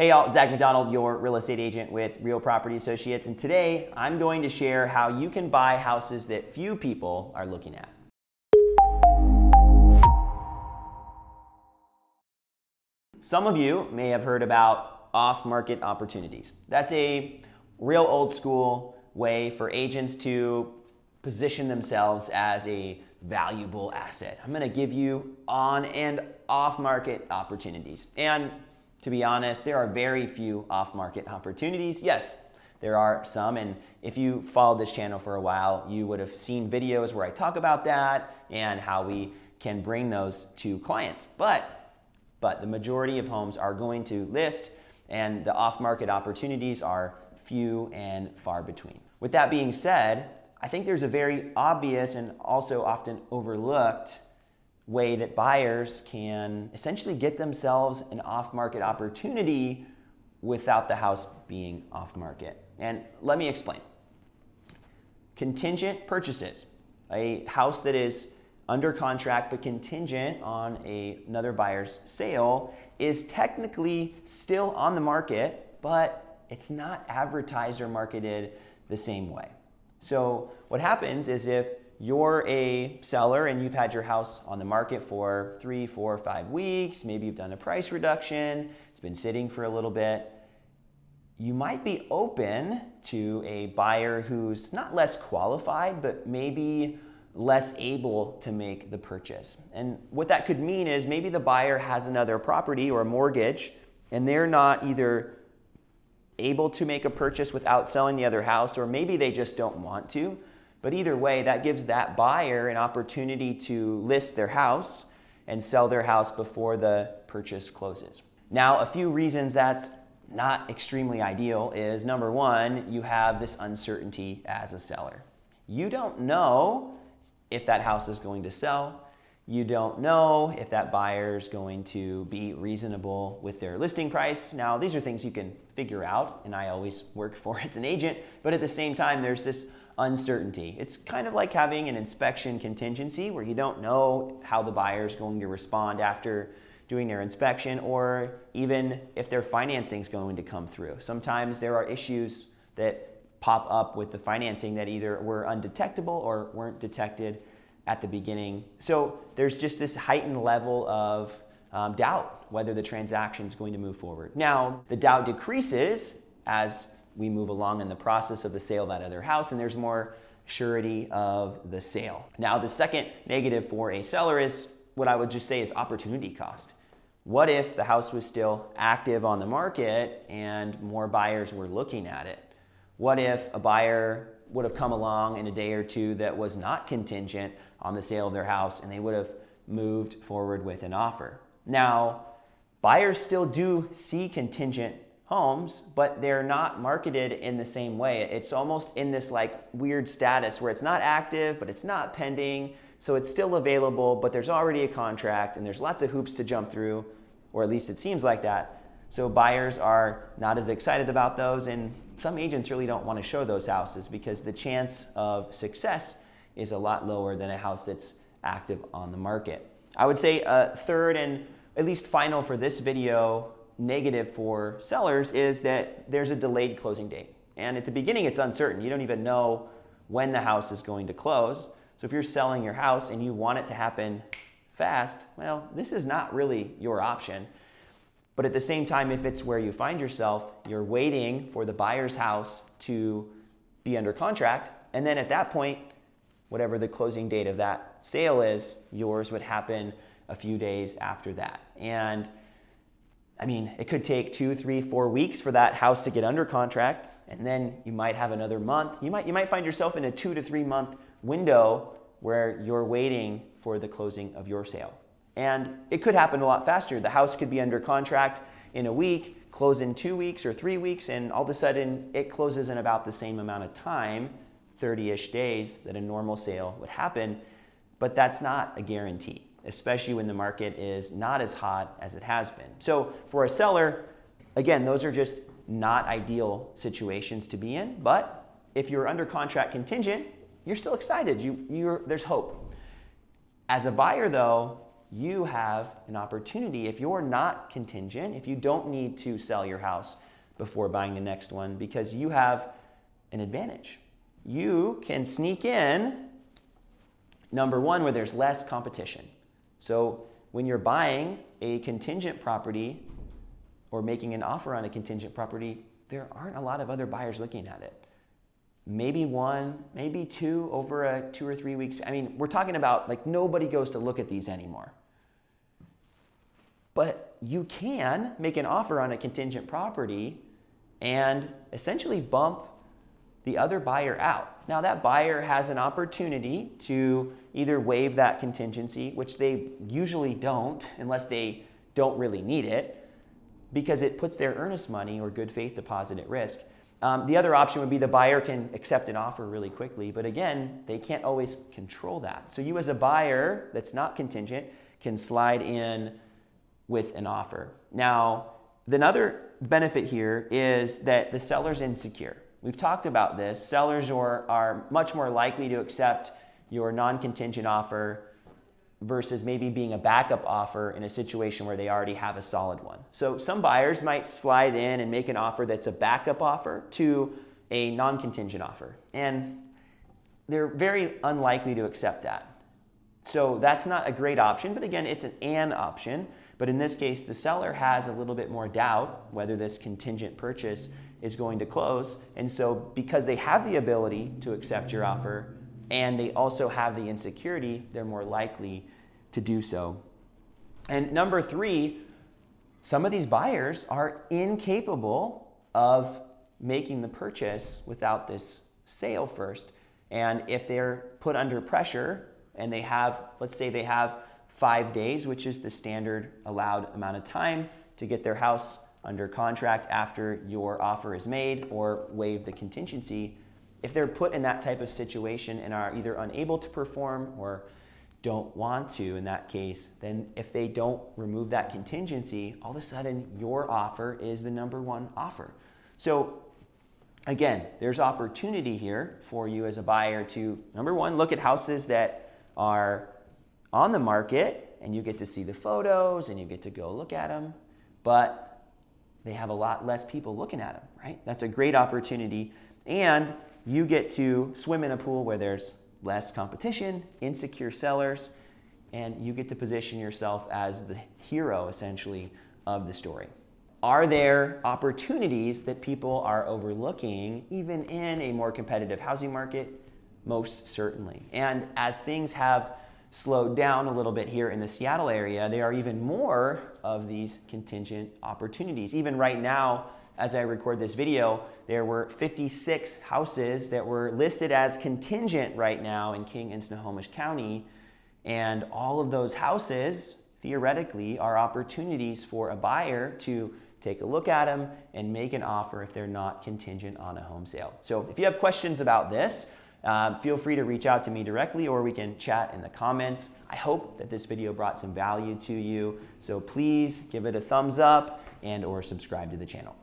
Hey y'all, Zach McDonald, your real estate agent with Real Property Associates, and today I'm going to share how you can buy houses that few people are looking at. Some of you may have heard about off-market opportunities. That's a real old school way for agents to position themselves as a valuable asset. I'm going to give you on and off-market opportunities. And to be honest, there are very few off-market opportunities. Yes, there are some, and if you followed this channel for a while, you would have seen videos where I talk about that and how we can bring those to clients. But the majority of homes are going to list, and the off-market opportunities are few and far between. With that being said, I think there's a very obvious and also often overlooked way that buyers can essentially get themselves an off-market opportunity without the house being off-market. And let me explain. Contingent purchases, a house that is under contract but contingent on another buyer's sale, is technically still on the market, but it's not advertised or marketed the same way. So what happens is if you're a seller and you've had your house on the market for 3, 4, 5 weeks, maybe you've done a price reduction, it's been sitting for a little bit, you might be open to a buyer who's not less qualified, but maybe less able to make the purchase. And what that could mean is maybe the buyer has another property or a mortgage and they're not either able to make a purchase without selling the other house, or maybe they just don't want to. But either way, that gives that buyer an opportunity to list their house and sell their house before the purchase closes. Now, a few reasons that's not extremely ideal is, number one, you have this uncertainty as a seller. You don't know if that house is going to sell. You don't know if that buyer is going to be reasonable with their listing price. Now, these are things you can figure out, and I always work for as an agent, but at the same time, there's this uncertainty. It's kind of like having an inspection contingency where you don't know how the buyer is going to respond after doing their inspection, or even if their financing is going to come through. Sometimes there are issues that pop up with the financing that either were undetectable or weren't detected at the beginning. So there's just this heightened level of doubt whether the transaction is going to move forward. Now, the doubt decreases as we move along in the process of the sale of that other house, and there's more surety of the sale. Now, the second negative for a seller is what I would just say is opportunity cost. What if the house was still active on the market and more buyers were looking at it? What if a buyer would have come along in a day or two that was not contingent on the sale of their house and they would have moved forward with an offer? Now, buyers still do see contingent homes, but they're not marketed in the same way. It's almost in this like weird status where it's not active, but it's not pending. So it's still available, but there's already a contract and there's lots of hoops to jump through, or at least it seems like that. So buyers are not as excited about those, and some agents really don't want to show those houses because the chance of success is a lot lower than a house that's active on the market. I would say a third and at least final for this video negative for sellers is that there's a delayed closing date. And at the beginning, it's uncertain. You don't even know when the house is going to close. So if you're selling your house and you want it to happen fast, well, this is not really your option. But at the same time, if it's where you find yourself, you're waiting for the buyer's house to be under contract. And then at that point, whatever the closing date of that sale is, yours would happen a few days after that. And I mean, it could take 2, 3, 4 weeks for that house to get under contract, and then you might have another month. You might find yourself in a 2 to 3 month window where you're waiting for the closing of your sale. And it could happen a lot faster. The house could be under contract in a week, close in 2 weeks or 3 weeks, and all of a sudden it closes in about the same amount of time, 30-ish days, that a normal sale would happen. But that's not a guarantee, especially when the market is not as hot as it has been. So for a seller, again, those are just not ideal situations to be in. But if you're under contract contingent, you're still excited. There's hope. As a buyer, though, you have an opportunity if you're not contingent, if you don't need to sell your house before buying the next one, because you have an advantage. You can sneak in, number one, where there's less competition. So when you're buying a contingent property or making an offer on a contingent property, there aren't a lot of other buyers looking at it. Maybe one, maybe two over a 2 or 3 weeks. I mean, we're talking about like nobody goes to look at these anymore. But you can make an offer on a contingent property and essentially bump the other buyer out. Now that buyer has an opportunity to either waive that contingency, which they usually don't unless they don't really need it, because it puts their earnest money or good faith deposit at risk. The other option would be the buyer can accept an offer really quickly, but again, they can't always control that. So you as a buyer that's not contingent can slide in with an offer. Now, another benefit here is that the seller's insecure. We've talked about this. Sellers are much more likely to accept your non-contingent offer versus maybe being a backup offer in a situation where they already have a solid one. So some buyers might slide in and make an offer that's a backup offer to a non-contingent offer. And they're very unlikely to accept that. So that's not a great option, but again, it's an option. But in this case, the seller has a little bit more doubt whether this contingent purchase is going to close. And so because they have the ability to accept your offer and they also have the insecurity, they're more likely to do so. And number three, some of these buyers are incapable of making the purchase without this sale first. And if they're put under pressure and they have, let's say they have 5 days, which is the standard allowed amount of time to get their house under contract after your offer is made or waive the contingency. If they're put in that type of situation and are either unable to perform or don't want to in that case, then if they don't remove that contingency, all of a sudden your offer is the number one offer. So again, there's opportunity here for you as a buyer to, number one, look at houses that are on the market and you get to see the photos and you get to go look at them, but they have a lot less people looking at them, right? That's a great opportunity. And you get to swim in a pool where there's less competition, insecure sellers, and you get to position yourself as the hero, essentially, of the story. Are there opportunities that people are overlooking, even in a more competitive housing market? Most certainly. And as things have slowed down a little bit here in the Seattle area, there are even more of these contingent opportunities. Even right now, as I record this video, there were 56 houses that were listed as contingent right now in King and Snohomish County. And all of those houses, theoretically, are opportunities for a buyer to take a look at them and make an offer if they're not contingent on a home sale. So if you have questions about this, feel free to reach out to me directly or we can chat in the comments. I hope that this video brought some value to you. So please give it a thumbs up and or subscribe to the channel.